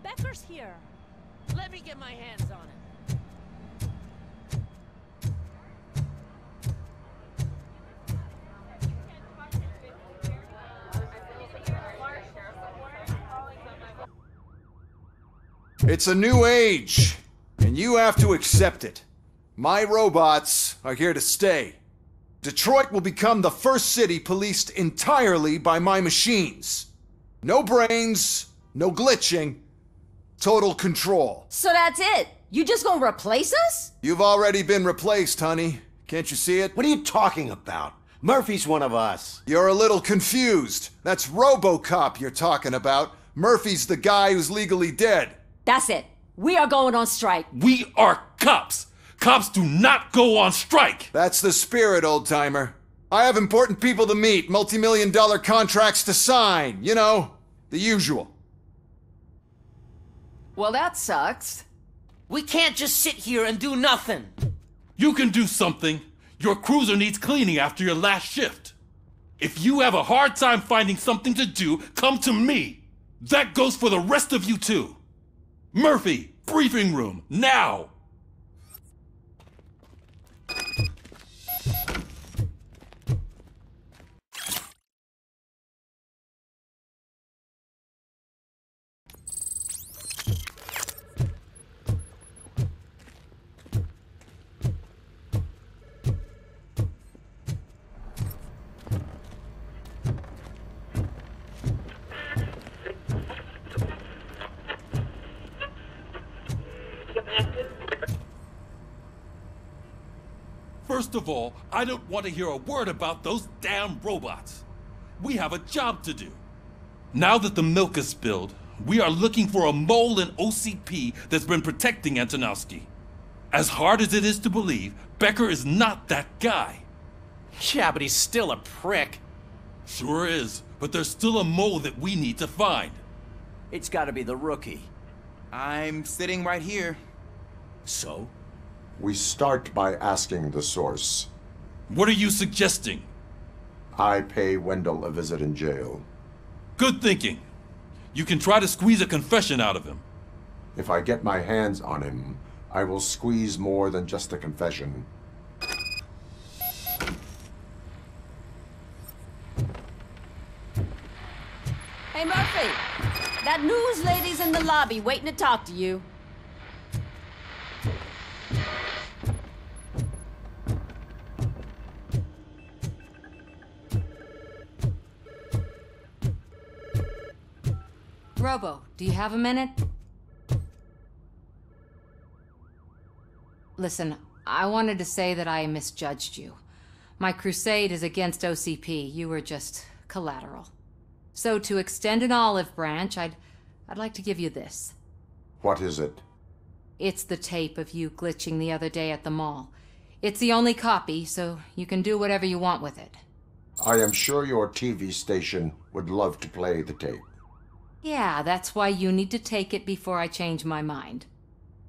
Becker's here. Let me get my hands on it. It's a new age, and you have to accept it. My robots are here to stay. Detroit will become the first city policed entirely by my machines. No brains, no glitching, total control. So that's it? You just gonna replace us? You've already been replaced, honey. Can't you see it? What are you talking about? Murphy's one of us. You're a little confused. That's Robocop you're talking about. Murphy's the guy who's legally dead. That's it. We are going on strike. We are cops. Cops do not go on strike. That's the spirit, old-timer. I have important people to meet, multi-million-dollar contracts to sign. You know, the usual. Well, that sucks. We can't just sit here and do nothing. You can do something. Your cruiser needs cleaning after your last shift. If you have a hard time finding something to do, come to me. That goes for the rest of you too. Murphy, briefing room, now! First of all, I don't want to hear a word about those damn robots. We have a job to do. Now that the milk is spilled, we are looking for a mole in OCP that's been protecting Antonowski. As hard as it is to believe, Becker is not that guy. Yeah, but he's still a prick. Sure is, but there's still a mole that we need to find. It's gotta be the rookie. I'm sitting right here. So? We start by asking the source. What are you suggesting? I pay Wendell a visit in jail. Good thinking. You can try to squeeze a confession out of him. If I get my hands on him, I will squeeze more than just a confession. Hey, Murphy. That news lady's in the lobby waiting to talk to you. Robo, do you have a minute? Listen, I wanted to say that I misjudged you. My crusade is against OCP. You were just collateral. So to extend an olive branch, I'd like to give you this. What is it? It's the tape of you glitching the other day at the mall. It's the only copy, so you can do whatever you want with it. I am sure your TV station would love to play the tape. Yeah, that's why you need to take it before I change my mind.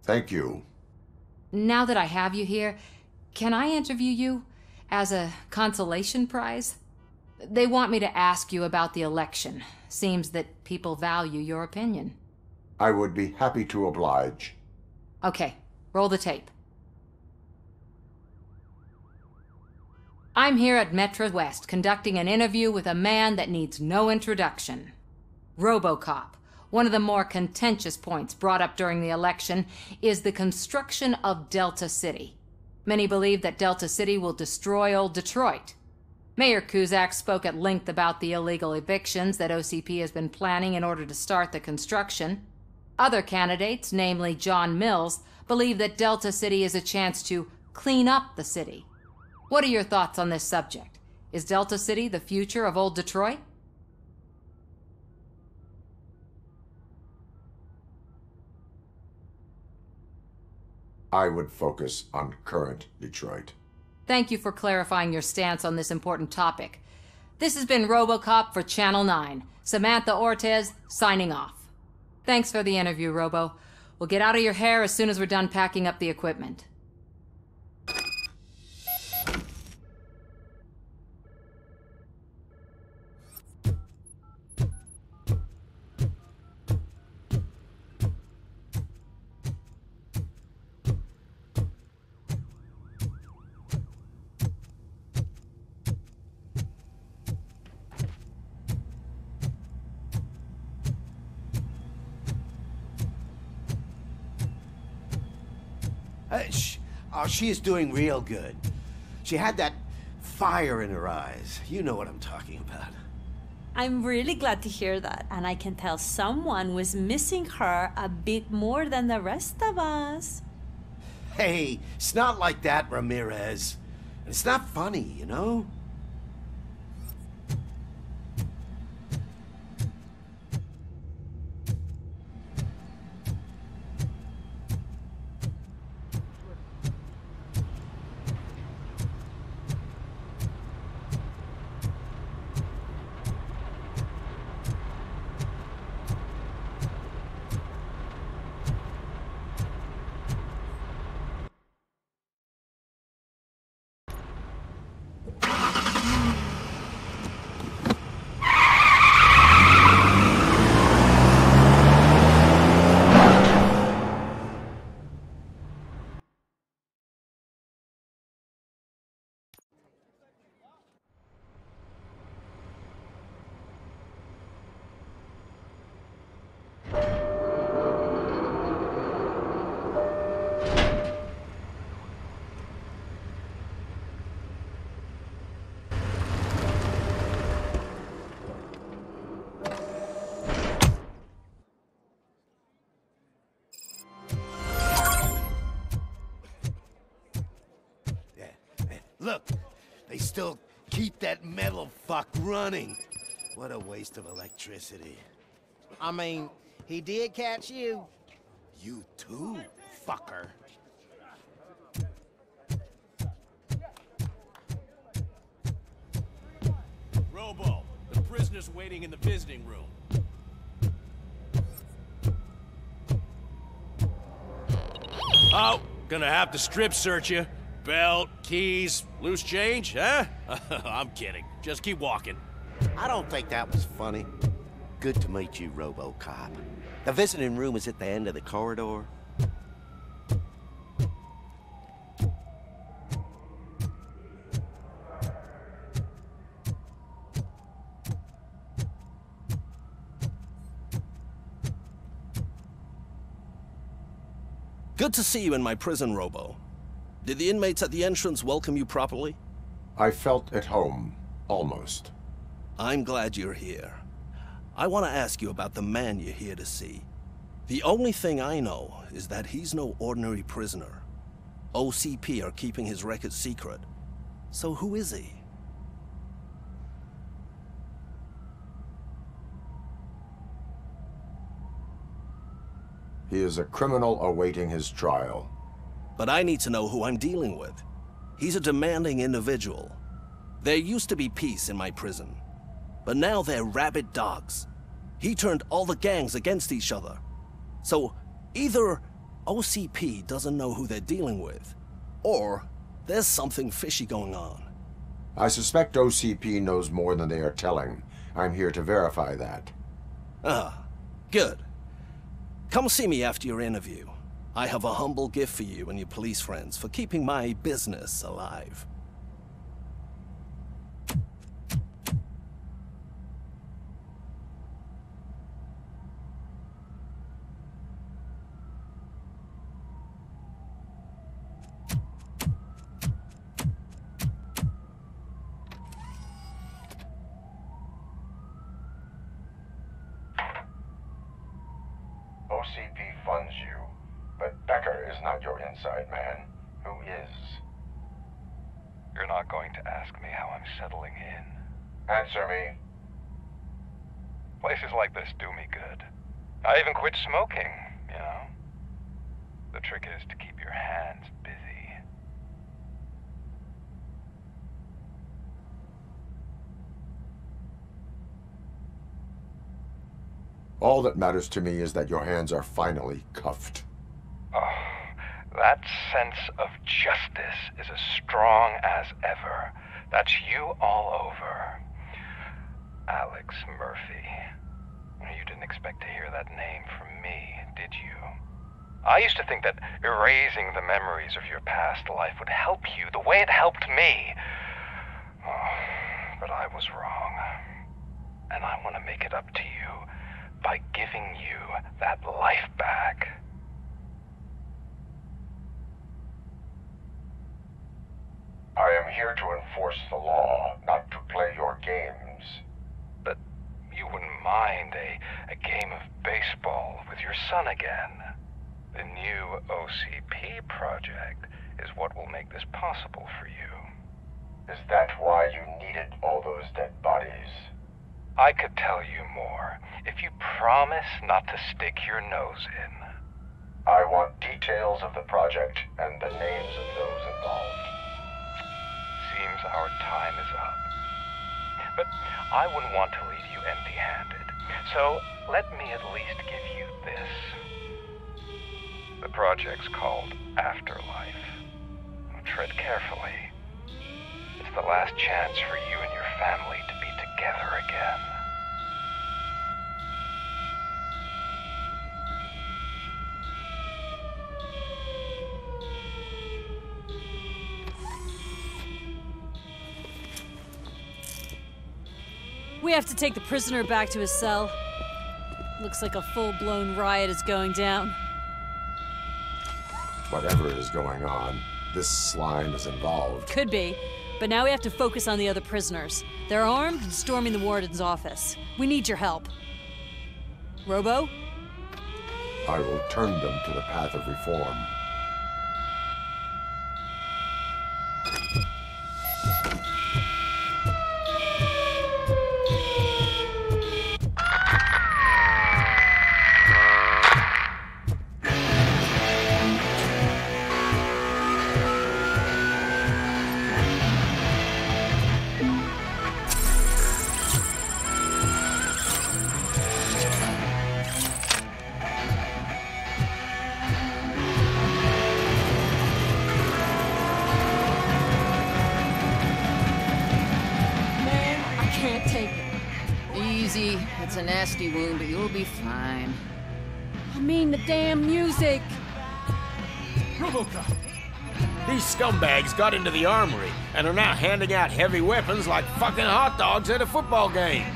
Thank you. Now that I have you here, can I interview you as a consolation prize? They want me to ask you about the election. Seems that people value your opinion. I would be happy to oblige. Okay, roll the tape. I'm here at Metro West conducting an interview with a man that needs no introduction. Robocop. One of the more contentious points brought up during the election is the construction of Delta City. Many believe that Delta City will destroy old Detroit. Mayor Cusack spoke at length about the illegal evictions that OCP has been planning in order to start the construction. Other candidates, namely John Mills, believe that Delta City is a chance to clean up the city. What are your thoughts on this subject? Is Delta City the future of old Detroit? I would focus on current Detroit. Thank you for clarifying your stance on this important topic. This has been Robocop for Channel 9. Samantha Ortez, signing off. Thanks for the interview, Robo. We'll get out of your hair as soon as we're done packing up the equipment. Oh, she is doing real good. She had that fire in her eyes. You know what I'm talking about. I'm really glad to hear that, and I can tell someone was missing her a bit more than the rest of us. Hey, it's not like that, Ramirez. It's not funny, you know? Look, they still keep that metal fuck running. What a waste of electricity. I mean, he did catch you. You too, fucker. Robo, the prisoner's waiting in the visiting room. Oh, gonna have to strip search you. Belt, keys, loose change, huh? I'm kidding. Just keep walking. I don't think that was funny. Good to meet you, Robocop. The visiting room is at the end of the corridor. Good to see you in my prison, Robo. Did the inmates at the entrance welcome you properly? I felt at home, almost. I'm glad you're here. I want to ask you about the man you're here to see. The only thing I know is that he's no ordinary prisoner. OCP are keeping his record secret. So who is he? He is a criminal awaiting his trial. But I need to know who I'm dealing with. He's a demanding individual. There used to be peace in my prison, but now they're rabid dogs. He turned all the gangs against each other. So either OCP doesn't know who they're dealing with, or there's something fishy going on. I suspect OCP knows more than they are telling. I'm here to verify that. Ah, good. Come see me after your interview. I have a humble gift for you and your police friends for keeping my business alive. OCP funds you, but Becker is not your inside man. Who is? You're not going to ask me how I'm settling in. Answer me. Places like this do me good. I even quit smoking, you know? The trick is to keep your hands busy. All that matters to me is that your hands are finally cuffed. Oh, that sense of justice is as strong as ever. That's you all over. Alex Murphy. You didn't expect to hear that name from me, did you? I used to think that erasing the memories of your past life would help you the way it helped me. Oh, but I was wrong. And I want to make it up to you by giving you that life back. here to enforce the law, not to play your games. But you wouldn't mind a game of baseball with your son again. The new OCP project is what will make this possible for you. Is that why you needed all those dead bodies? I could tell you more if you promise not to stick your nose in. I want details of the project and the names of those involved. Seems our time is up. But I wouldn't want to leave you empty-handed, so let me at least give you this. The project's called Afterlife. Tread carefully. It's the last chance for you and your family to be together again. We have to take the prisoner back to his cell. Looks like a full-blown riot is going down. Whatever is going on, this slime is involved. Could be, but now we have to focus on the other prisoners. They're armed and storming the warden's office. We need your help. Robo? I will turn them to the path of reform. It's a nasty wound, but you'll be fine. I mean the damn music! Robocop! These scumbags got into the armory and are now handing out heavy weapons like fucking hot dogs at a football game.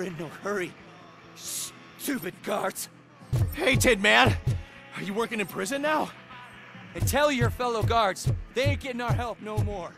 in no hurry. Stupid guards. Hey, Tin Man. Are you working in prison now? And tell your fellow guards, they ain't getting our help no more.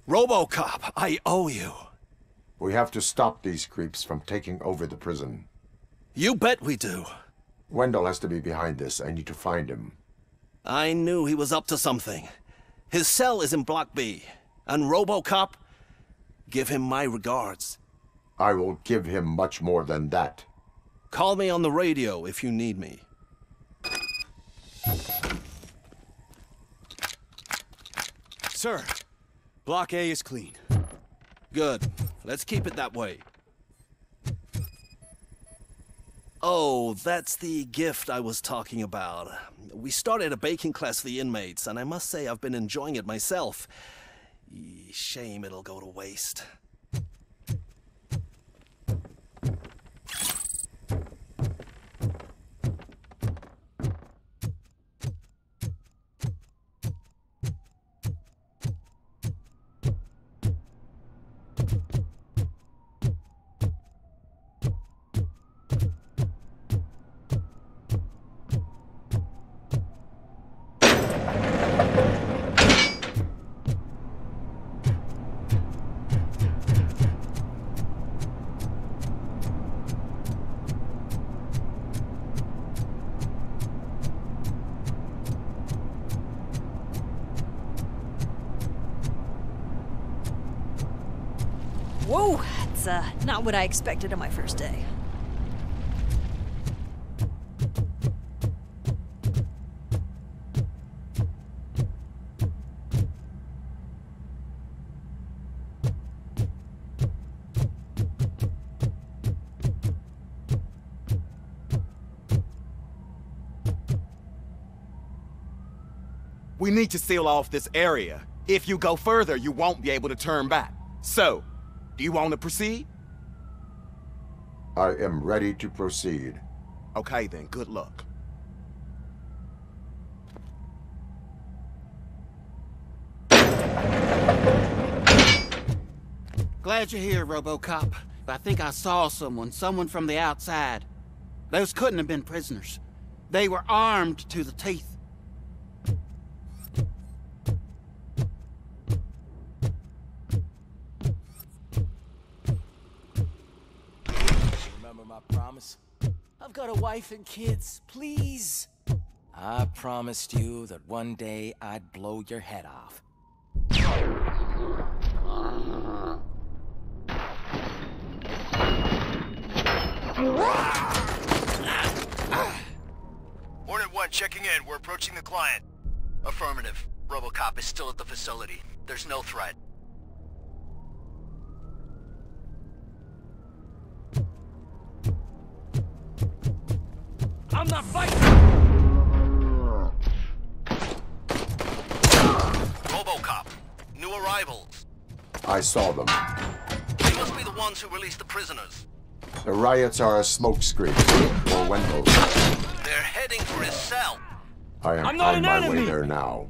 Robocop, I owe you. We have to stop these creeps from taking over the prison. You bet we do. Wendell has to be behind this. I need to find him. I knew he was up to something. His cell is in Block B. And Robocop, give him my regards. I will give him much more than that. Call me on the radio if you need me. Sir, Block A is clean. Good. Let's keep it that way. Oh, that's the gift I was talking about. We started a baking class for the inmates, and I must say I've been enjoying it myself. Shame it'll go to waste. Whoa, it's not what I expected on my first day. We need to seal off this area. If you go further, you won't be able to turn back. So, do you want to proceed? I am ready to proceed. Okay then, good luck. Glad you're here, Robocop. I think I saw someone from the outside. Those couldn't have been prisoners. They were armed to the teeth. Remember my promise? I've got a wife and kids, please. I promised you that one day I'd blow your head off. Hornet 1 checking in. We're approaching the client. Affirmative. Robocop is still at the facility. There's no threat. I'm not fighting! Robocop. New arrivals. I saw them. They must be the ones who released the prisoners. The riots are a smokescreen for Wendell. They're heading for his cell. I am I'm not on an my enemy. way there now.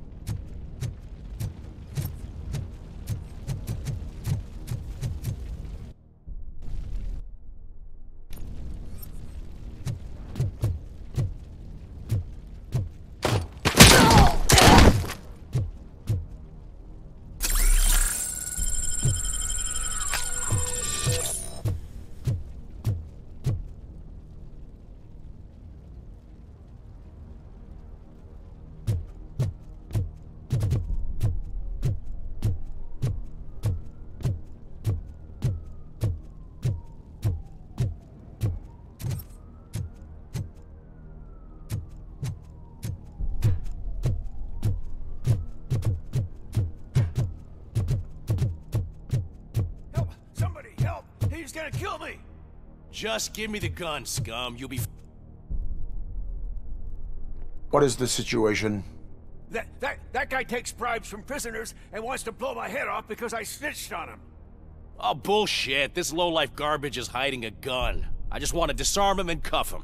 He's gonna kill me! Just give me the gun, scum. You'll be... What is the situation? That guy takes bribes from prisoners and wants to blow my head off because I snitched on him. Oh, bullshit. This lowlife garbage is hiding a gun. I just want to disarm him and cuff him.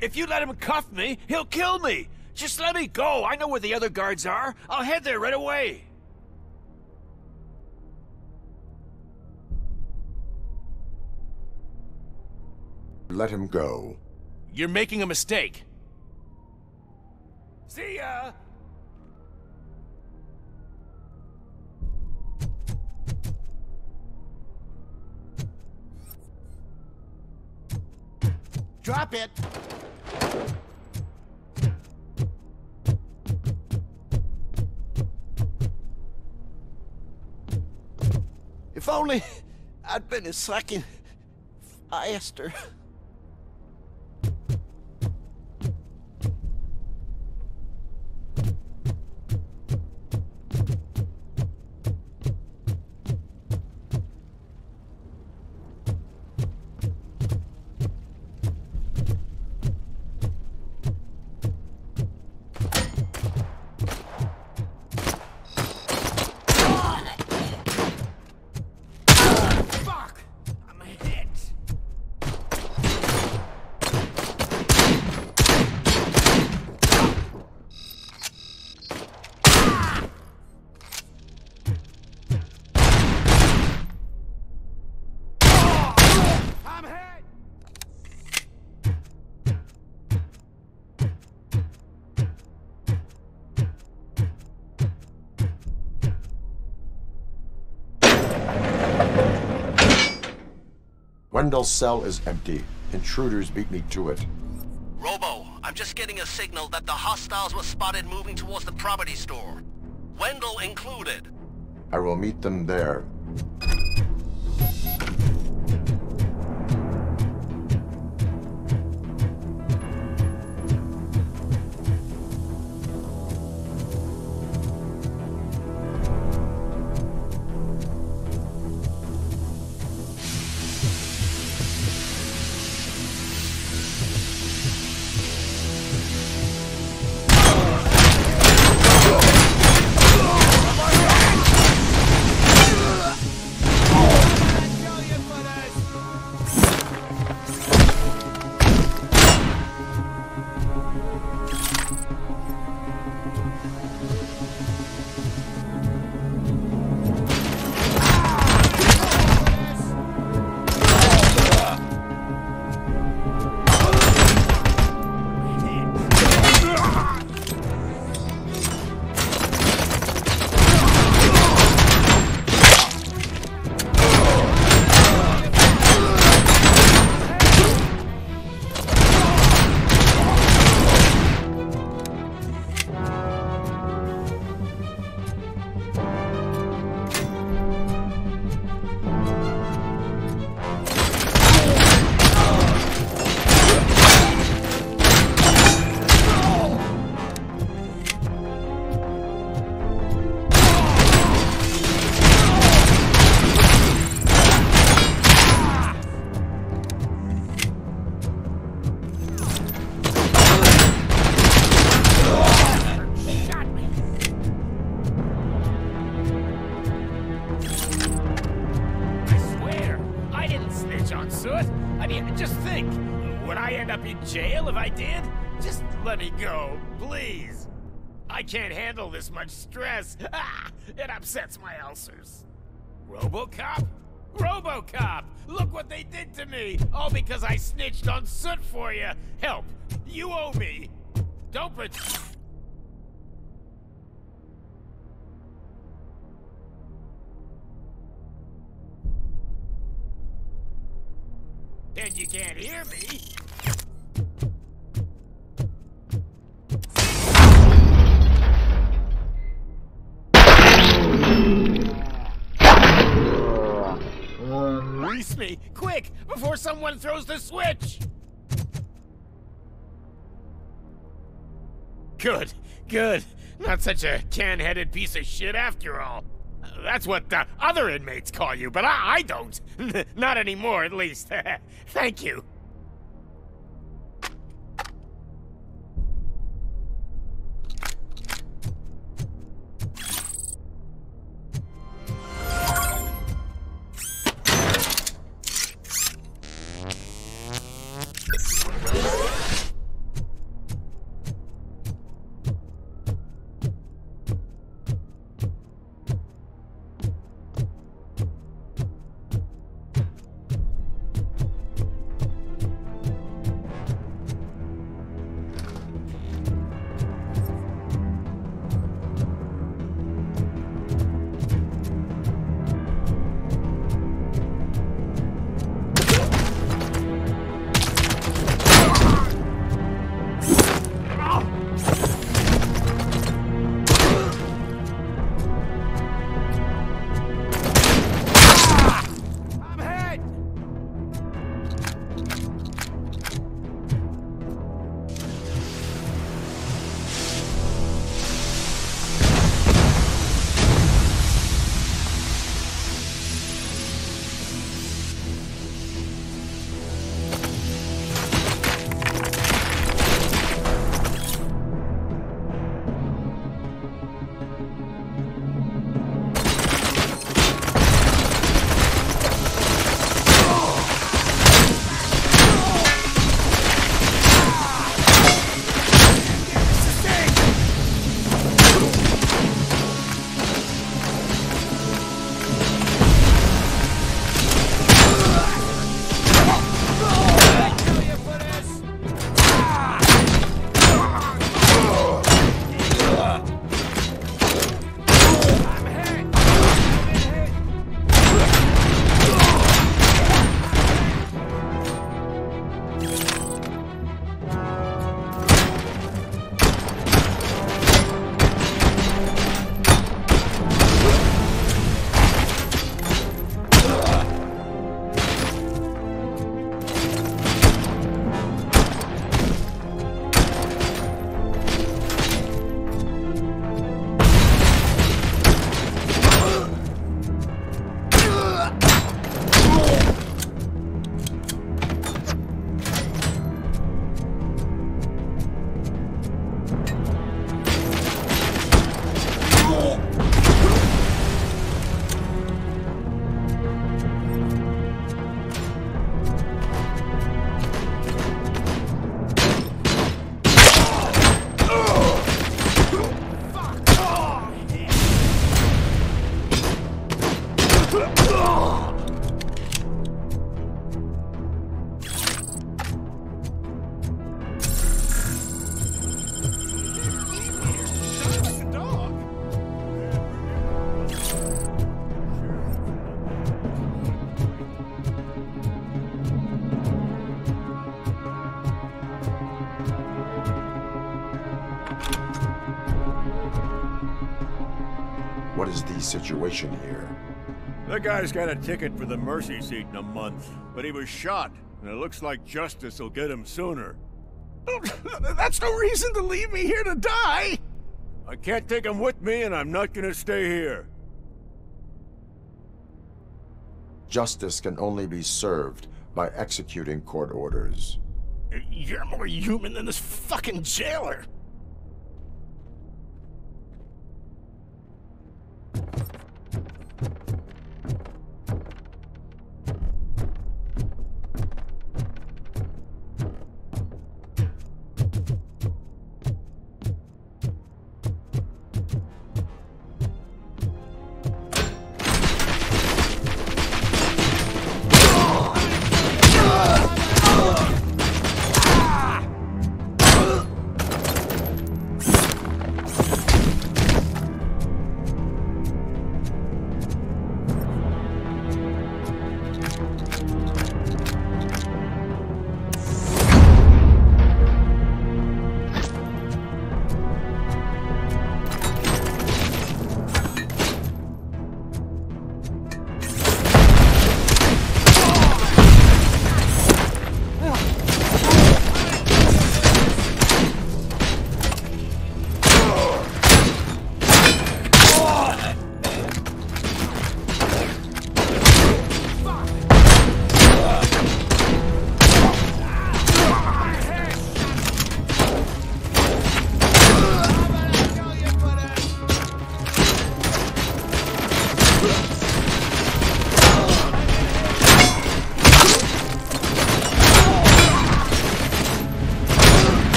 If you let him cuff me, he'll kill me. Just let me go. I know where the other guards are. I'll head there right away. Let him go. You're making a mistake. See ya! Drop it! If only I'd been a second faster. Wendell's cell is empty. Intruders beat me to it. Robo, I'm just getting a signal that the hostiles were spotted moving towards the property store. Wendell included. I will meet them there. Jail if I did? Just let me go, please. I can't handle this much stress. It upsets my ulcers. Robocop? Robocop! Look what they did to me! All because I snitched on Soot for you! Help! You owe me! Don't pretend... And you can't hear me? Release me! Quick! Before someone throws the switch! Good, good. Not such a can-headed piece of shit after all. That's what the other inmates call you, but I don't. Not anymore, at least. Thank you. what is the situation here? The guy's got a ticket for the mercy seat in a month, but he was shot, and it looks like justice will get him sooner. That's no reason to leave me here to die! I can't take him with me, and I'm not gonna stay here. Justice can only be served by executing court orders. You're more human than this fucking jailer!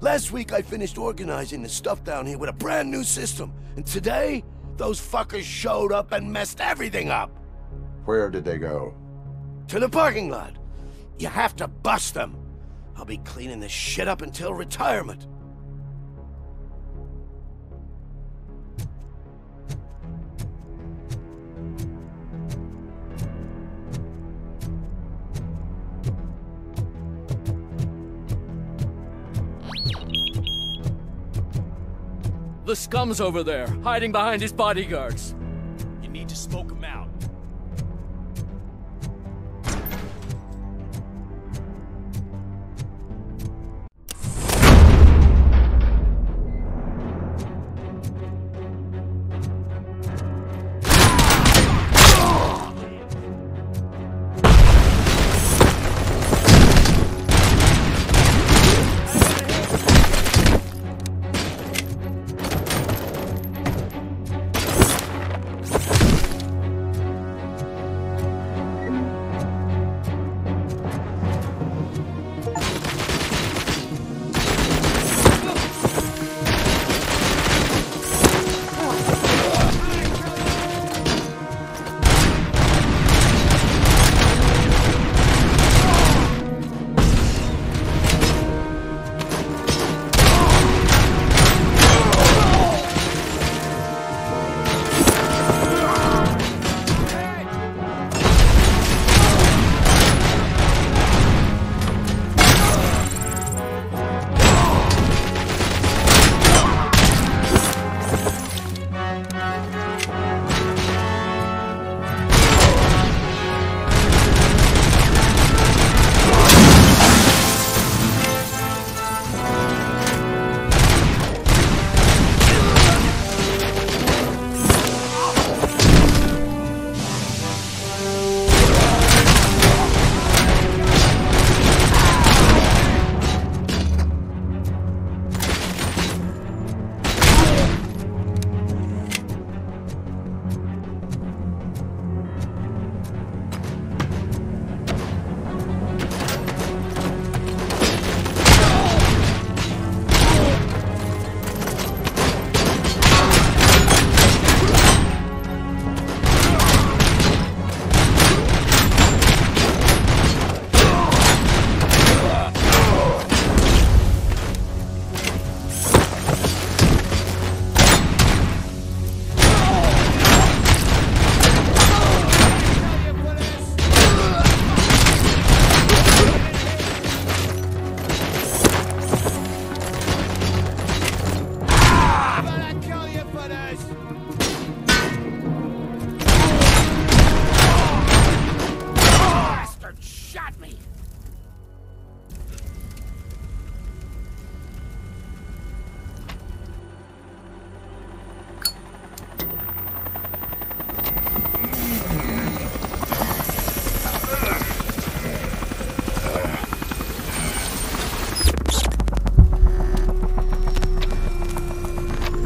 Last week I finished organizing the stuff down here with a brand new system. And today, those fuckers showed up and messed everything up. Where did they go? To the parking lot. You have to bust them. I'll be cleaning this shit up until retirement. The scum's over there, hiding behind his bodyguards. You need to smoke him out.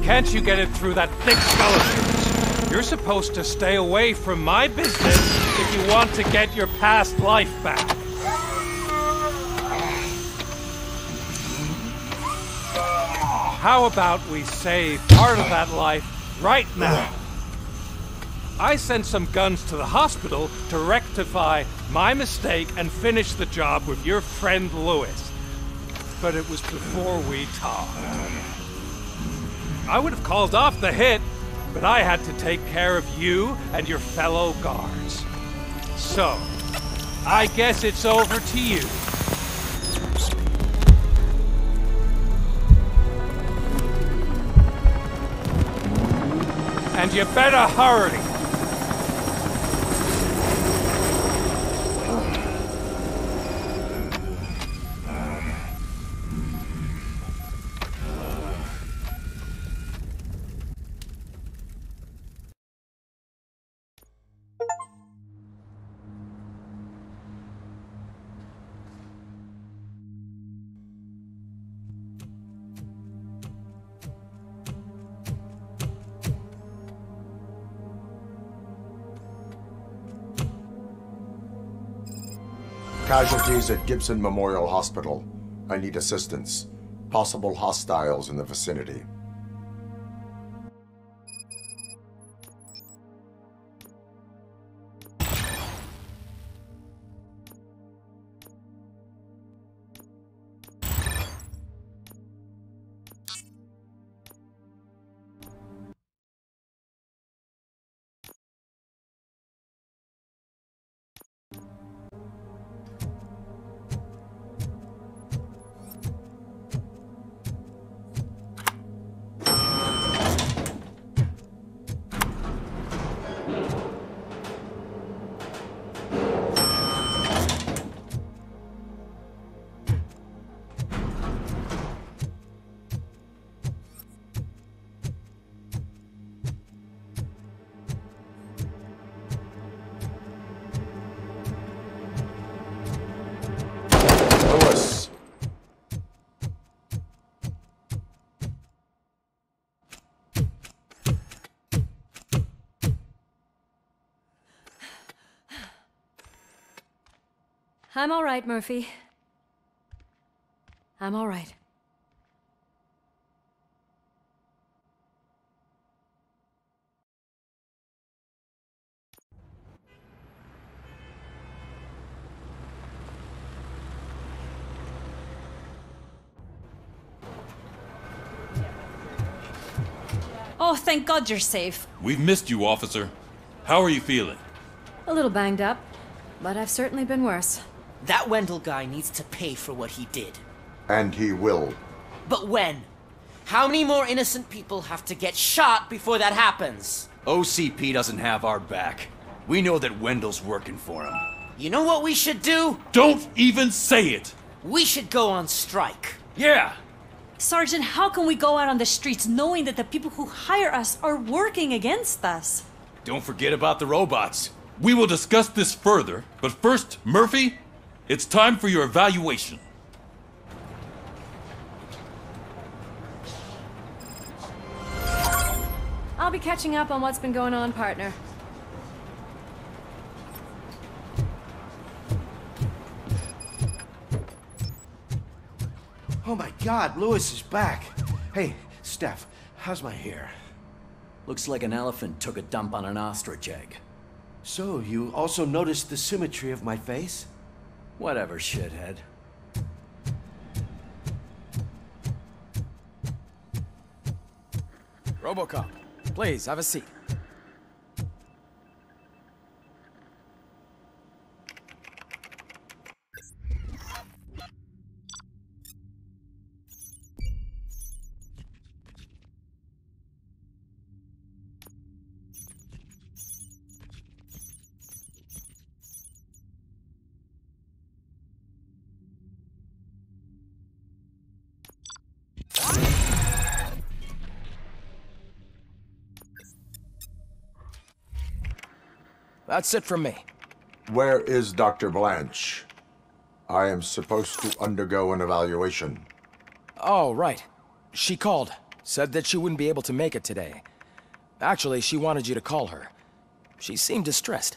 Can't you get it through that thick skeleton? You're supposed to stay away from my business if you want to get your past life back. How about we save part of that life right now? I sent some guns to the hospital to rectify my mistake and finish the job with your friend Lewis. But it was before we talked. I would have called off the hit, but I had to take care of you and your fellow guards. So, I guess it's over to you. And you better hurry. Casualties at Gibson Memorial Hospital. I need assistance. possible hostiles in the vicinity. I'm all right, Murphy. I'm all right. Oh, thank God you're safe. We've missed you, officer. How are you feeling? A little banged up, but I've certainly been worse. That Wendell guy needs to pay for what he did. And he will. But when? How many more innocent people have to get shot before that happens? OCP doesn't have our back. We know that Wendell's working for him. You know what we should do? Don't even say it! We should go on strike. Yeah! Sergeant, how can we go out on the streets knowing that the people who hire us are working against us? Don't forget about the robots. We will discuss this further, but first, Murphy, it's time for your evaluation. I'll be catching up on what's been going on, partner. Oh my God, Lewis is back. Hey, Steph, how's my hair? Looks like an elephant took a dump on an ostrich egg. So, you also noticed the symmetry of my face? Whatever, shithead. Robocop, please, have a seat. That's it from me. Where is Dr. Blanche? I am supposed to undergo an evaluation. Oh, right. She called. Said that she wouldn't be able to make it today. Actually, she wanted you to call her. She seemed distressed.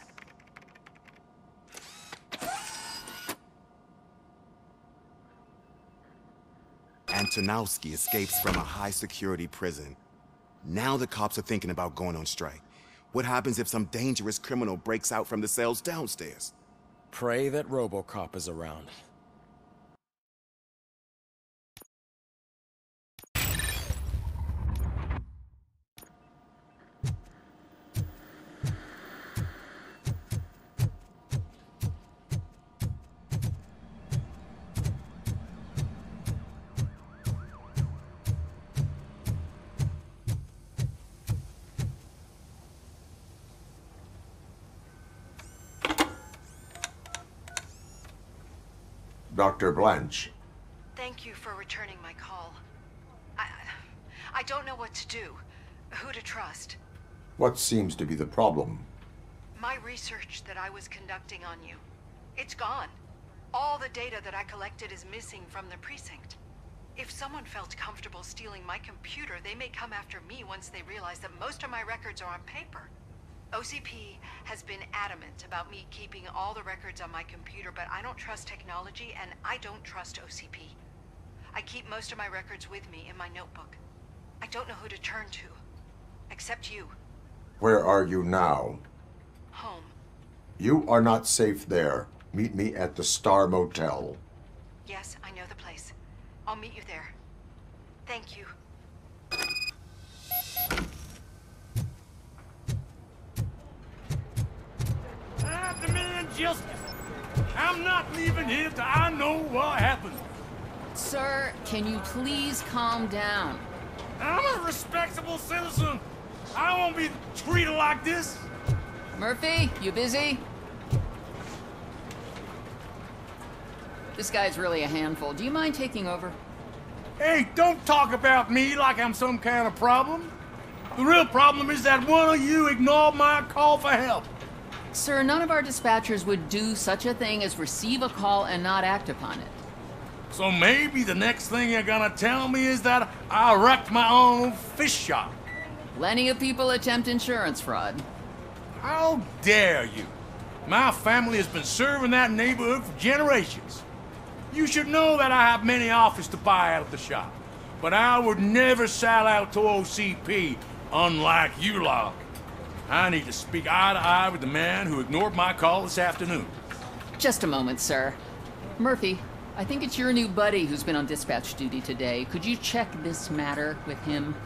Antonowski escapes from a high-security prison. Now the cops are thinking about going on strike. What happens if some dangerous criminal breaks out from the cells downstairs? Pray that Robocop is around. Dr. Blanche. Thank you for returning my call. I don't know what to do, who to trust. What seems to be the problem? My research that I was conducting on you, it's gone. All the data that I collected is missing from the precinct. If someone felt comfortable stealing my computer, they may come after me once they realize that most of my records are on paper. OCP has been adamant about me keeping all the records on my computer, but I don't trust technology and I don't trust OCP. I keep most of my records with me in my notebook. I don't know who to turn to, except you. Where are you now? Home. You are not safe there. Meet me at the Star Motel. Yes, I know the place. I'll meet you there. Thank you. I demand justice. I'm not leaving here till I know what happened. Sir, can you please calm down? I'm a respectable citizen. I won't be treated like this. Murphy, you busy? This guy's really a handful. Do you mind taking over? Hey, don't talk about me like I'm some kind of problem. The real problem is that one of you ignored my call for help. Sir, none of our dispatchers would do such a thing as receive a call and not act upon it. So maybe the next thing you're gonna tell me is that I wrecked my own fish shop. Plenty of people attempt insurance fraud. How dare you? My family has been serving that neighborhood for generations. You should know that I have many offers to buy out of the shop. But I would never sell out to OCP, unlike you lot. I need to speak eye to eye with the man who ignored my call this afternoon. Just a moment, sir. Murphy, I think it's your new buddy who's been on dispatch duty today. Could you check this matter with him?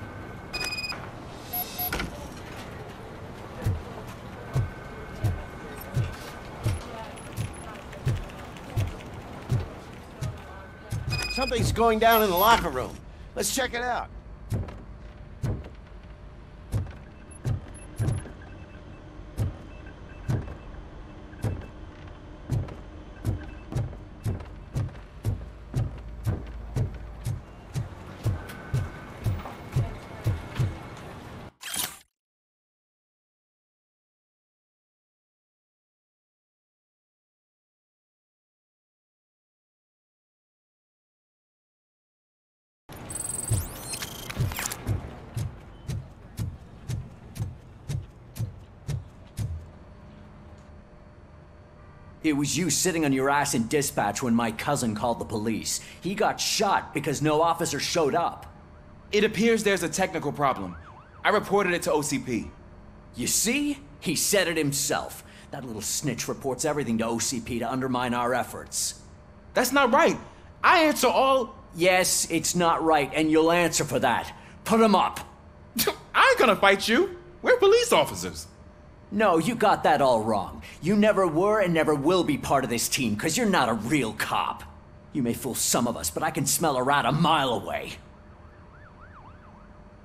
Something's going down in the locker room. Let's check it out. It was you sitting on your ass in dispatch when my cousin called the police. He got shot because no officer showed up. It appears there's a technical problem. I reported it to OCP. You see? He said it himself. That little snitch reports everything to OCP to undermine our efforts. That's not right. I answer all... Yes, it's not right, and you'll answer for that. Put him up. I ain't gonna fight you. We're police officers. No, you got that all wrong. You never were and never will be part of this team, because you're not a real cop. You may fool some of us, but I can smell a rat a mile away.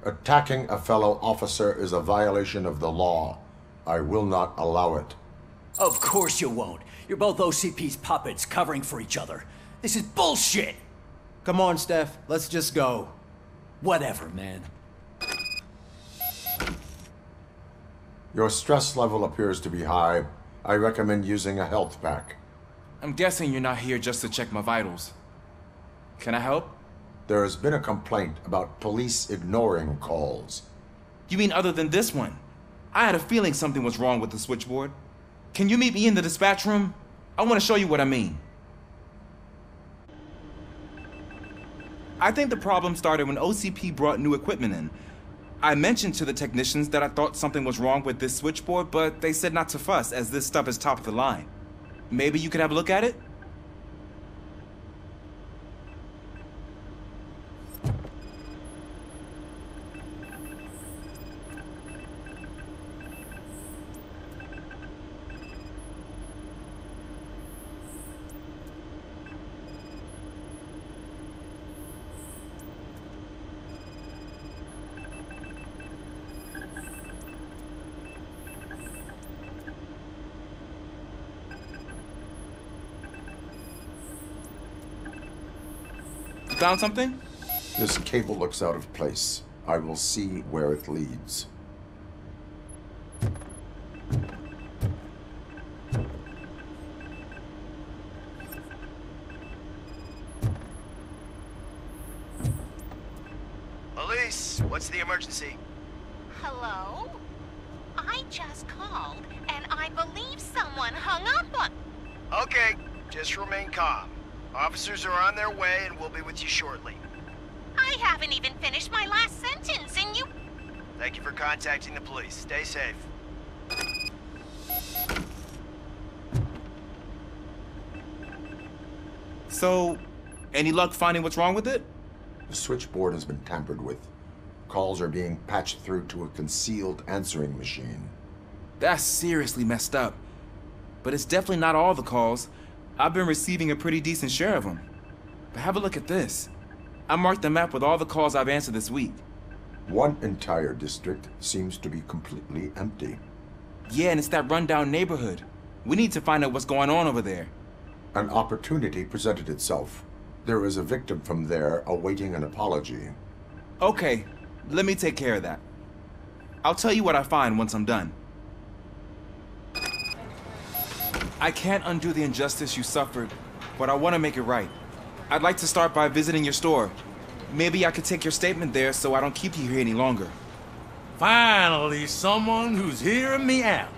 Attacking a fellow officer is a violation of the law. I will not allow it. Of course you won't. You're both OCP's puppets covering for each other. This is bullshit! Come on, Steph. Let's just go. Whatever, man. Your stress level appears to be high. I recommend using a health pack. I'm guessing you're not here just to check my vitals. Can I help? There has been a complaint about police ignoring calls. You mean other than this one? I had a feeling something was wrong with the switchboard. Can you meet me in the dispatch room? I want to show you what I mean. I think the problem started when OCP brought new equipment in. I mentioned to the technicians that I thought something was wrong with this switchboard, but they said not to fuss, as this stuff is top of the line. Maybe you could have a look at it? Found something? This cable looks out of place. I will see where it leads. Police, what's the emergency? Hello? I just called, and I believe someone hung up on... Okay, just remain calm. Officers are on their way and we'll be with you shortly. I haven't even finished my last sentence, and you... Thank you for contacting the police. Stay safe. So, any luck finding what's wrong with it? The switchboard has been tampered with. Calls are being patched through to a concealed answering machine. That's seriously messed up. But it's definitely not all the calls. I've been receiving a pretty decent share of them. But have a look at this. I marked the map with all the calls I've answered this week. One entire district seems to be completely empty. Yeah, and it's that rundown neighborhood. We need to find out what's going on over there. An opportunity presented itself. There is a victim from there awaiting an apology. Okay, let me take care of that. I'll tell you what I find once I'm done. I can't undo the injustice you suffered, but I want to make it right. I'd like to start by visiting your store. Maybe I could take your statement there so I don't keep you here any longer. Finally, someone who's hearing me out.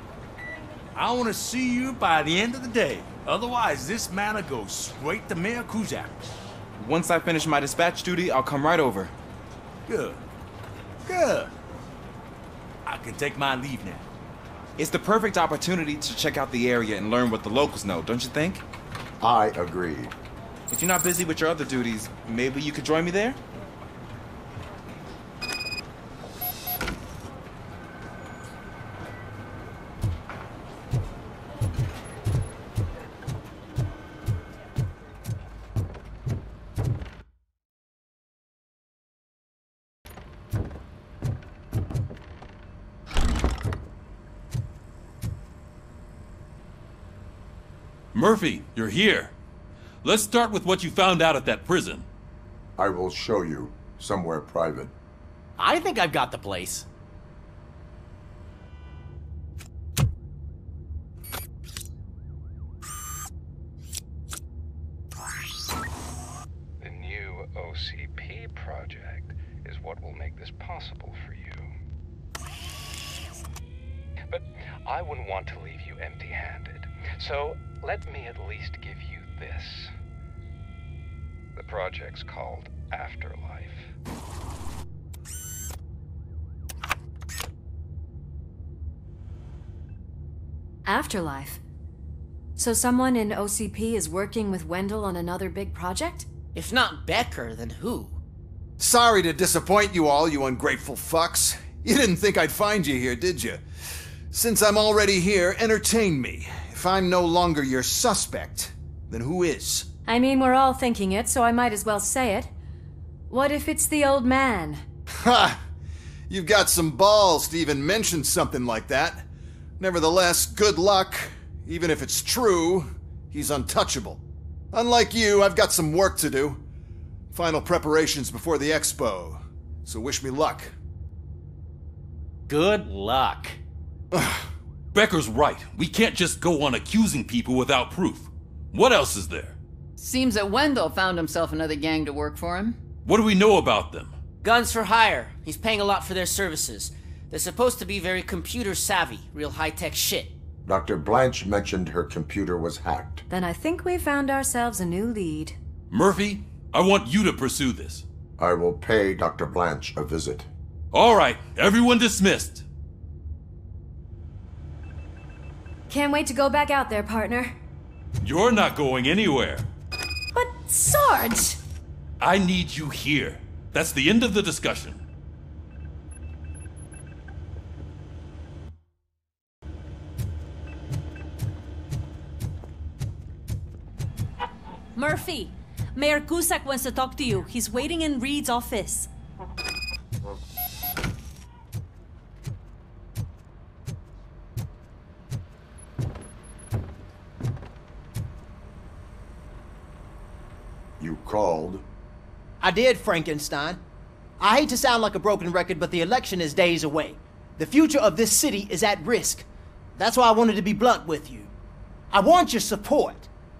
I want to see you by the end of the day. Otherwise, this matter goes straight to Mayor Kuzak. Once I finish my dispatch duty, I'll come right over. Good. Good. I can take my leave now. It's the perfect opportunity to check out the area and learn what the locals know, don't you think? I agree. If you're not busy with your other duties, maybe you could join me there? Murphy, you're here. Let's start with what you found out at that prison. I will show you, somewhere private. I think I've got the place. The new OCP project is what will make this possible for you. But I wouldn't want to leave you empty-handed, so let me at least give you this. The project's called Afterlife. Afterlife? So someone in OCP is working with Wendell on another big project? If not Becker, then who? Sorry to disappoint you all, you ungrateful fucks. You didn't think I'd find you here, did you? Since I'm already here, entertain me. If I'm no longer your suspect, then who is? I mean, we're all thinking it, so I might as well say it. What if it's the old man? Ha! You've got some balls to even mention something like that. Nevertheless, good luck. Even if it's true, he's untouchable. Unlike you, I've got some work to do. Final preparations before the expo. So wish me luck. Good luck. Becker's right. We can't just go on accusing people without proof. What else is there? Seems that Wendell found himself another gang to work for him. What do we know about them? Guns for hire. He's paying a lot for their services. They're supposed to be very computer savvy, real high-tech shit. Dr. Blanche mentioned her computer was hacked. Then I think we found ourselves a new lead. Murphy, I want you to pursue this. I will pay Dr. Blanche a visit. All right, everyone dismissed. Can't wait to go back out there, partner. You're not going anywhere. But, Sarge! I need you here. That's the end of the discussion. Murphy, Mayor Cusack wants to talk to you. He's waiting in Reed's office. You called? I did, Frankenstein. I hate to sound like a broken record, but the election is days away. The future of this city is at risk. That's why I wanted to be blunt with you. I want your support.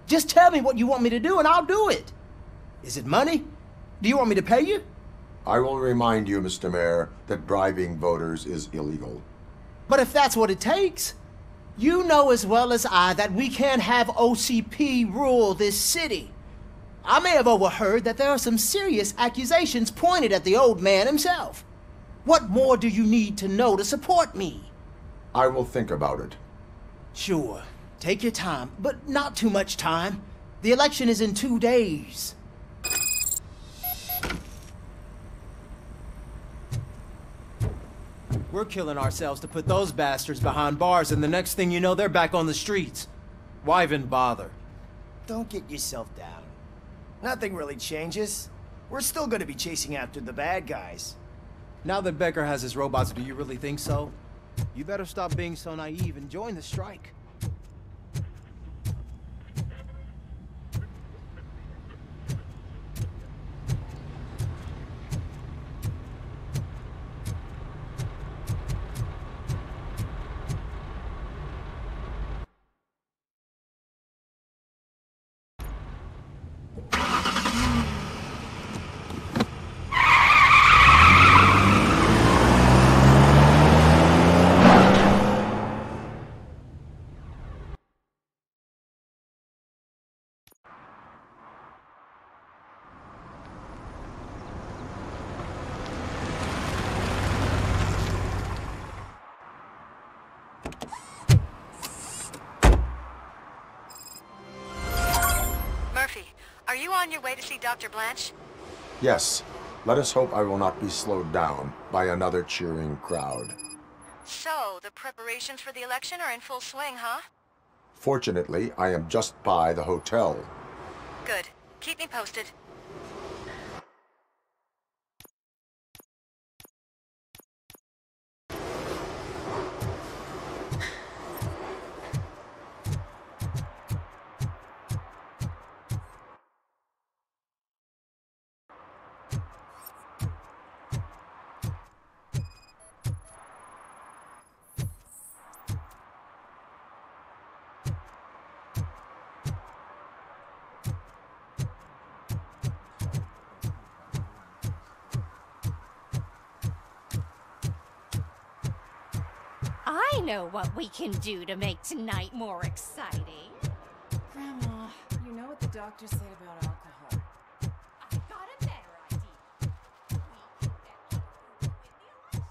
Just tell me what you want me to do and I'll do it. Is it money? Do you want me to pay you? I will remind you, Mr. Mayor, that bribing voters is illegal. But if that's what it takes, you know as well as I that we can't have OCP rule this city. I may have overheard that there are some serious accusations pointed at the old man himself. What more do you need to know to support me? I will think about it. Sure. Take your time, but not too much time. The election is in 2 days. We're killing ourselves to put those bastards behind bars, and the next thing you know, they're back on the streets. Why even bother? Don't get yourself down. Nothing really changes. We're still gonna be chasing after the bad guys. Now that Becker has his robots, do you really think so? You better stop being so naive and join the strike. Are you on your way to see Dr. Blanche? Yes. Let us hope I will not be slowed down by another cheering crowd. So, the preparations for the election are in full swing, huh? Fortunately, I am just by the hotel. Good. Keep me posted. I know what we can do to make tonight more exciting. Grandma, you know what the doctor said about alcohol. I got a better idea. We can get you with the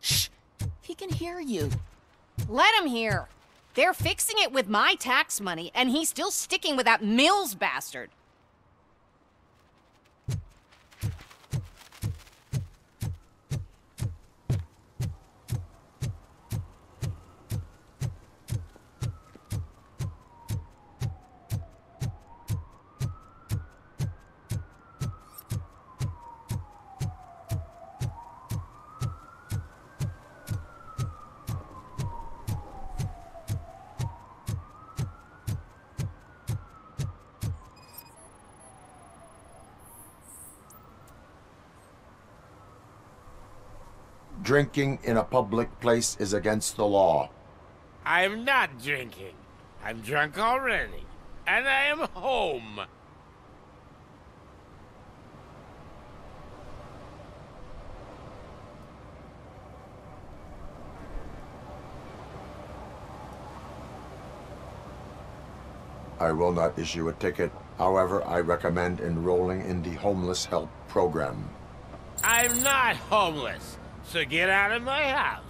election. He can hear you. Let him hear. They're fixing it with my tax money, and he's still sticking with that Mills bastard. Drinking in a public place is against the law. I'm not drinking. I'm drunk already. And I am home. I will not issue a ticket. However, I recommend enrolling in the homeless help program. I'm not homeless, so get out of my house.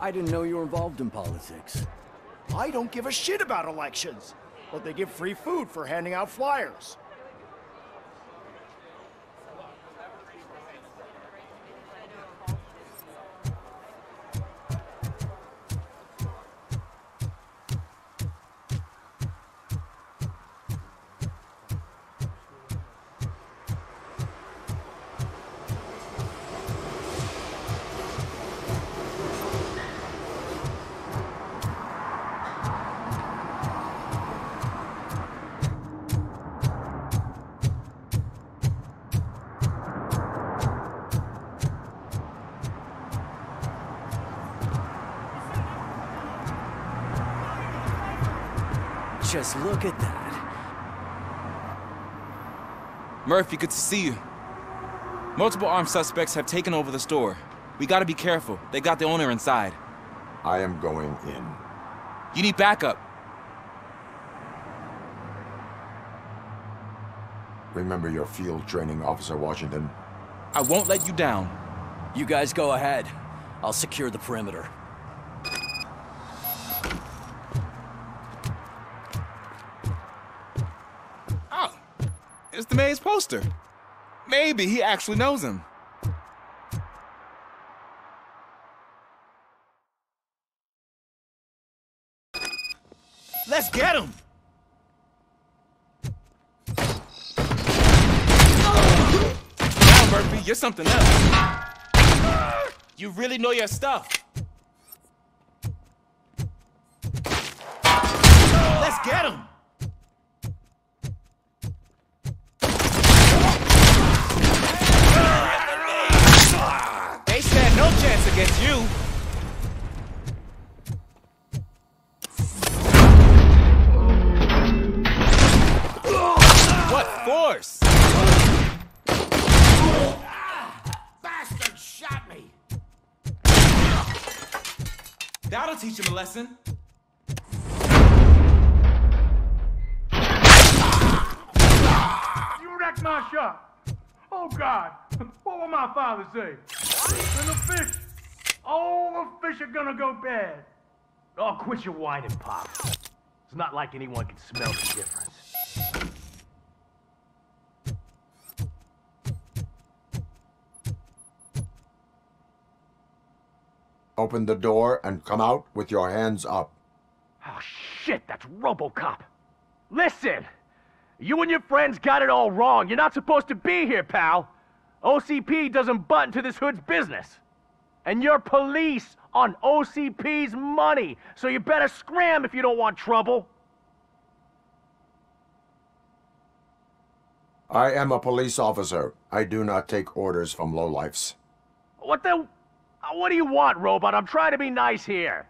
I didn't know you were involved in politics. I don't give a shit about elections, but they give free food for handing out flyers. Just look at that. Murphy, good to see you. Multiple armed suspects have taken over the store. We gotta be careful. They got the owner inside. I am going in. You need backup. Remember your field training, Officer Washington. I won't let you down. You guys go ahead. I'll secure the perimeter. Oh, it's the mayor's poster. Maybe he actually knows him. Let's get him! Now, Murphy, you're something else. You really know your stuff. Let's get him! They stand no chance against you. What force? Bastard shot me! That'll teach him a lesson. You wrecked my shop. Oh, God. What will my father say? And the fish. All the fish are gonna go bad. Oh, quit your whining, Pop. It's not like anyone can smell the difference. Open the door and come out with your hands up. Oh, shit, that's Robocop. Listen, you and your friends got it all wrong. You're not supposed to be here, pal. OCP doesn't butt into this hood's business. And you're police on OCP's money, so you better scram if you don't want trouble. I am a police officer. I do not take orders from lowlifes. What do you want, Robot? I'm trying to be nice here.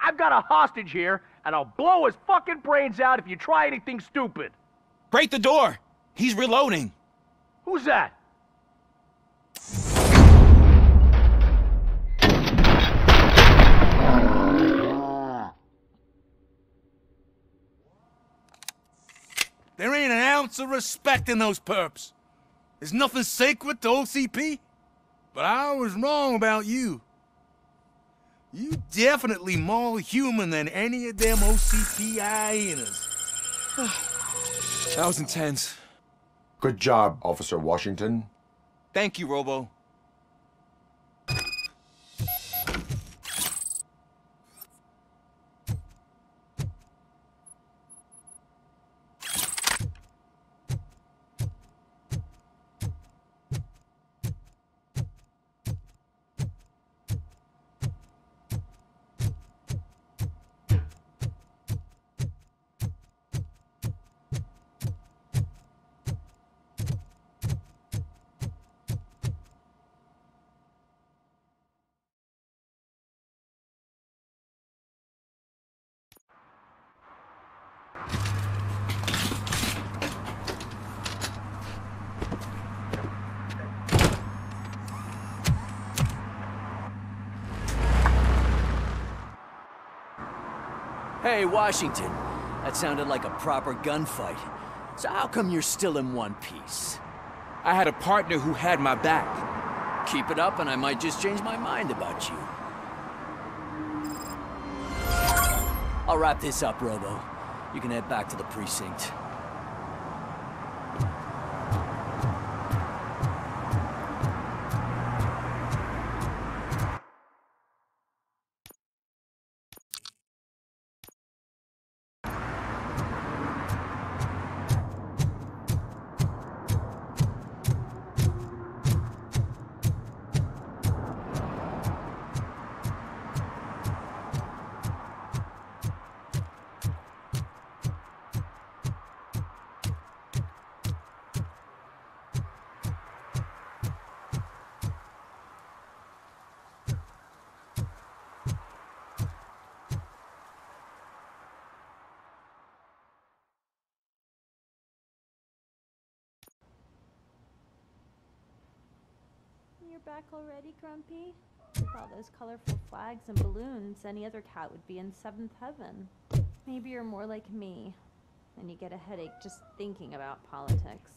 I've got a hostage here, and I'll blow his fucking brains out if you try anything stupid. Break the door. He's reloading. Who's that? There ain't an ounce of respect in those perps. There's nothing sacred to OCP. But I was wrong about you. You definitely more human than any of them OCP hyenas. That was intense. Good job, Officer Washington. Thank you, Robo. Hey, Washington. That sounded like a proper gunfight. So how come you're still in one piece? I had a partner who had my back. Keep it up and I might just change my mind about you. I'll wrap this up, Robo. You can head back to the precinct. You're back already, Grumpy? With all those colorful flags and balloons, any other cat would be in seventh heaven. Maybe you're more like me, and you get a headache just thinking about politics.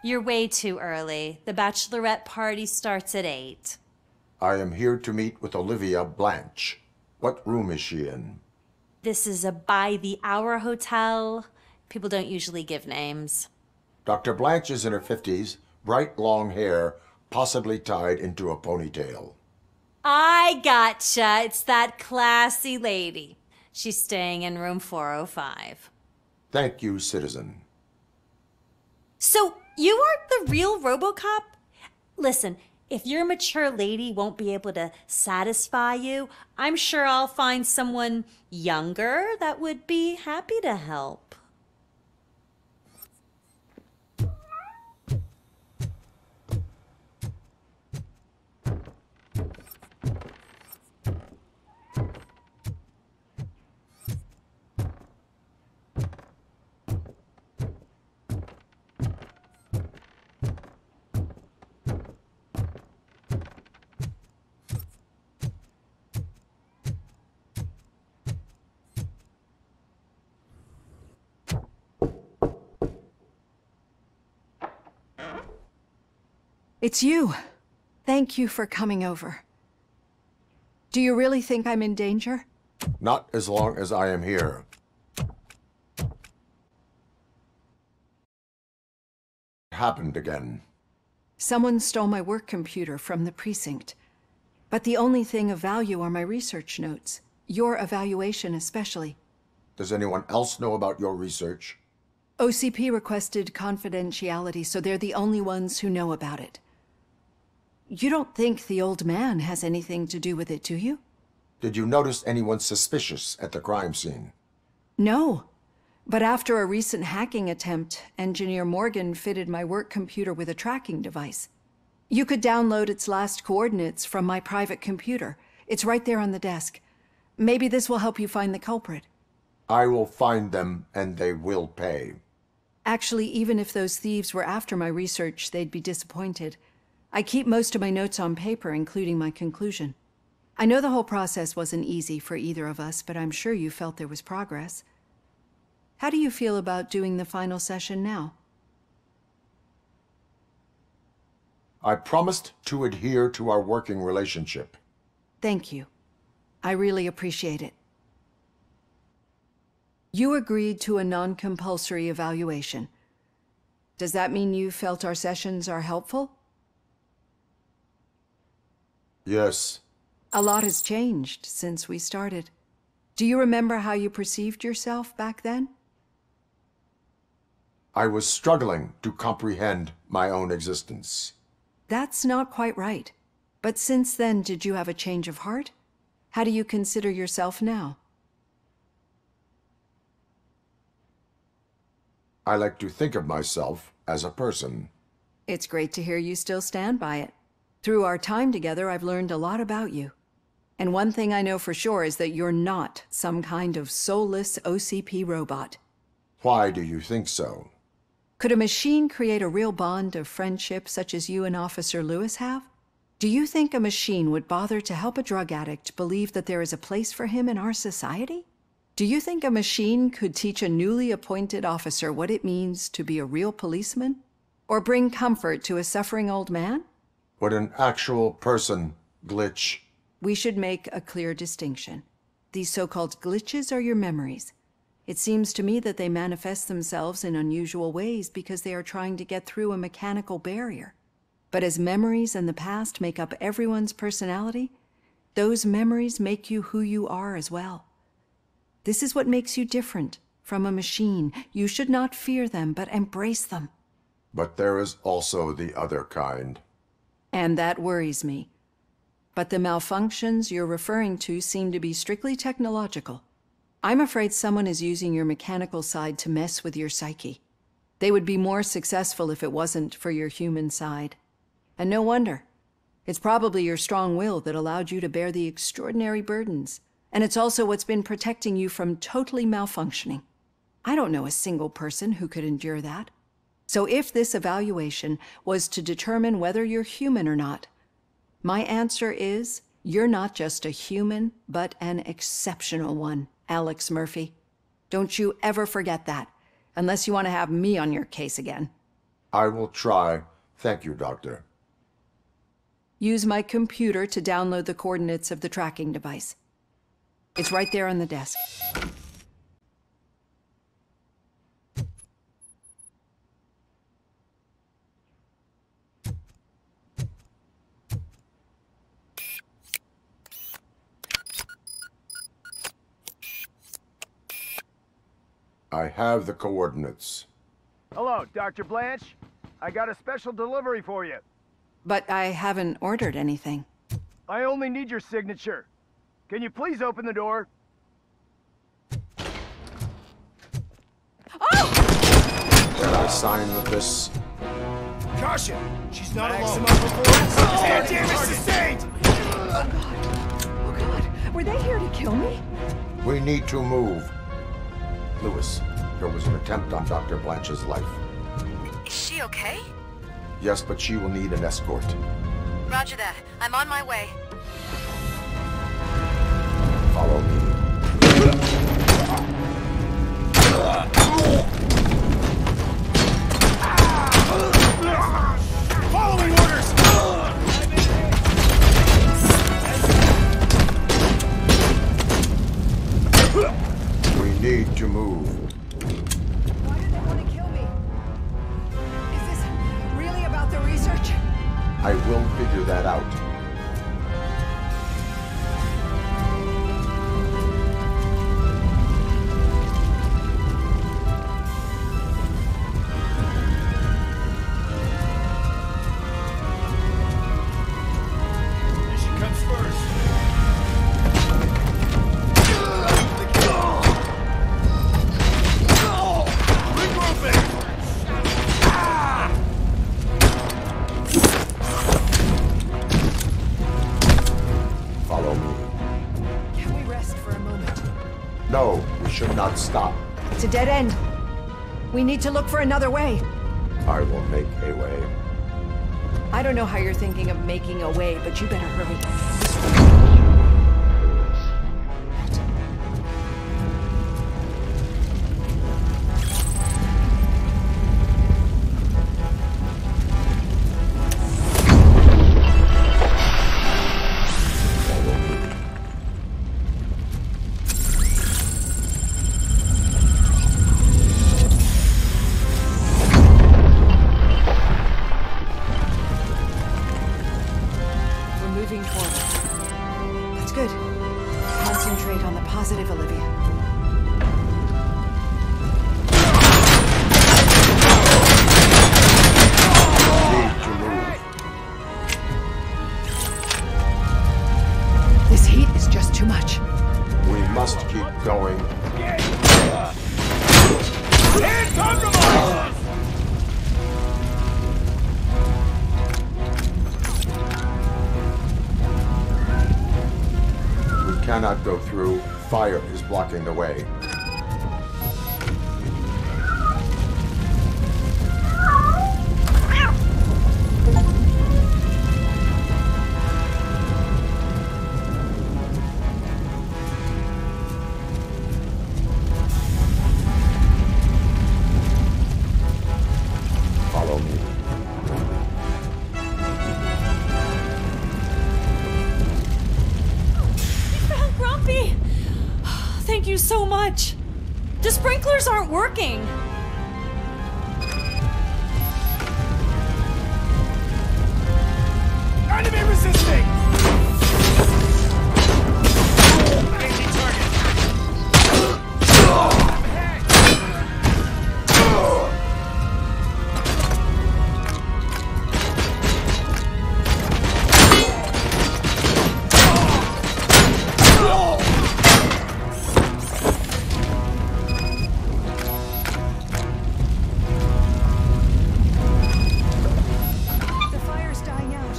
You're way too early. The bachelorette party starts at 8. I am here to meet with Olivia Blanche. What room is she in? This is a by-the-hour hotel. People don't usually give names. Dr. Blanche is in her 50s, bright long hair, possibly tied into a ponytail. I gotcha. It's that classy lady. She's staying in room 405. Thank you, citizen. So, you aren't the real Robocop? Listen, if your mature lady won't be able to satisfy you, I'm sure I'll find someone younger that would be happy to help. It's you. Thank you for coming over. Do you really think I'm in danger? Not as long as I am here. It happened again. Someone stole my work computer from the precinct. But the only thing of value are my research notes. Your evaluation especially. Does anyone else know about your research? OCP requested confidentiality, so they're the only ones who know about it. You don't think the old man has anything to do with it, do you? Did you notice anyone suspicious at the crime scene? No. But after a recent hacking attempt, Engineer Morgan fitted my work computer with a tracking device. You could download its last coordinates from my private computer. It's right there on the desk. Maybe this will help you find the culprit. I will find them, and they will pay. Actually, even if those thieves were after my research, they'd be disappointed. I keep most of my notes on paper, including my conclusion. I know the whole process wasn't easy for either of us, but I'm sure you felt there was progress. How do you feel about doing the final session now? I promised to adhere to our working relationship. Thank you. I really appreciate it. You agreed to a non-compulsory evaluation. Does that mean you felt our sessions are helpful? Yes. A lot has changed since we started. Do you remember how you perceived yourself back then? I was struggling to comprehend my own existence. That's not quite right. But since then, did you have a change of heart? How do you consider yourself now? I like to think of myself as a person. It's great to hear you still stand by it. Through our time together, I've learned a lot about you. And one thing I know for sure is that you're not some kind of soulless OCP robot. Why do you think so? Could a machine create a real bond of friendship such as you and Officer Lewis have? Do you think a machine would bother to help a drug addict believe that there is a place for him in our society? Do you think a machine could teach a newly appointed officer what it means to be a real policeman? Or bring comfort to a suffering old man? Would an actual person glitch. We should make a clear distinction. These so-called glitches are your memories. It seems to me that they manifest themselves in unusual ways because they are trying to get through a mechanical barrier. But as memories in the past make up everyone's personality, those memories make you who you are as well. This is what makes you different from a machine. You should not fear them, but embrace them. But there is also the other kind. And that worries me. But the malfunctions you're referring to seem to be strictly technological. I'm afraid someone is using your mechanical side to mess with your psyche. They would be more successful if it wasn't for your human side. And no wonder. It's probably your strong will that allowed you to bear the extraordinary burdens. And it's also what's been protecting you from totally malfunctioning. I don't know a single person who could endure that. So if this evaluation was to determine whether you're human or not, my answer is, you're not just a human, but an exceptional one, Alex Murphy. Don't you ever forget that, unless you want to have me on your case again. I will try. Thank you, Doctor. Use my computer to download the coordinates of the tracking device. It's right there on the desk. I have the coordinates. Hello, Dr. Blanche. I got a special delivery for you. But I haven't ordered anything. I only need your signature. Can you please open the door? Can I sign this? Caution! She's not alone. Damn it, sustained! Oh God, were they here to kill me? We need to move. Lewis, there was an attempt on Dr. Blanche's life. Is she okay? Yes, but she will need an escort. Roger that. I'm on my way. Follow me. Following orders! We need to move. Why do they want to kill me? Is this really about the research? I will figure that out. Mission comes first. Follow me. Can we rest for a moment? No, we should not stop. It's a dead end. We need to look for another way. I will make a way. I don't know how you're thinking of making a way, but you better hurry. We're moving forward. That's good. Concentrate on the positive, Olivia. Need to move. This heat is just too much. We must keep going. Can't compromise! We cannot go through. Fire is blocking the way. Follow me. Thank you so much. The sprinklers aren't working. Enemy resisting! Engaging target. The fire's dying out.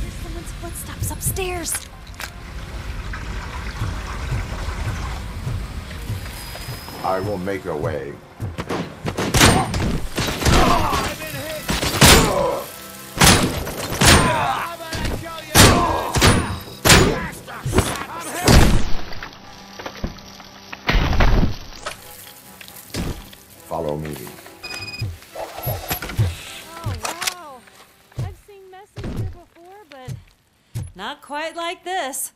There's someone's footsteps upstairs. I will make a way. Follow me. Oh, wow. I've seen messes here before, but not quite like this.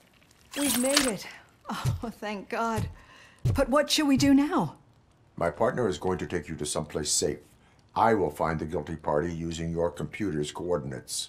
We've made it. Oh, thank God. But what should we do now? My partner is going to take you to someplace safe. I will find the guilty party using your computer's coordinates.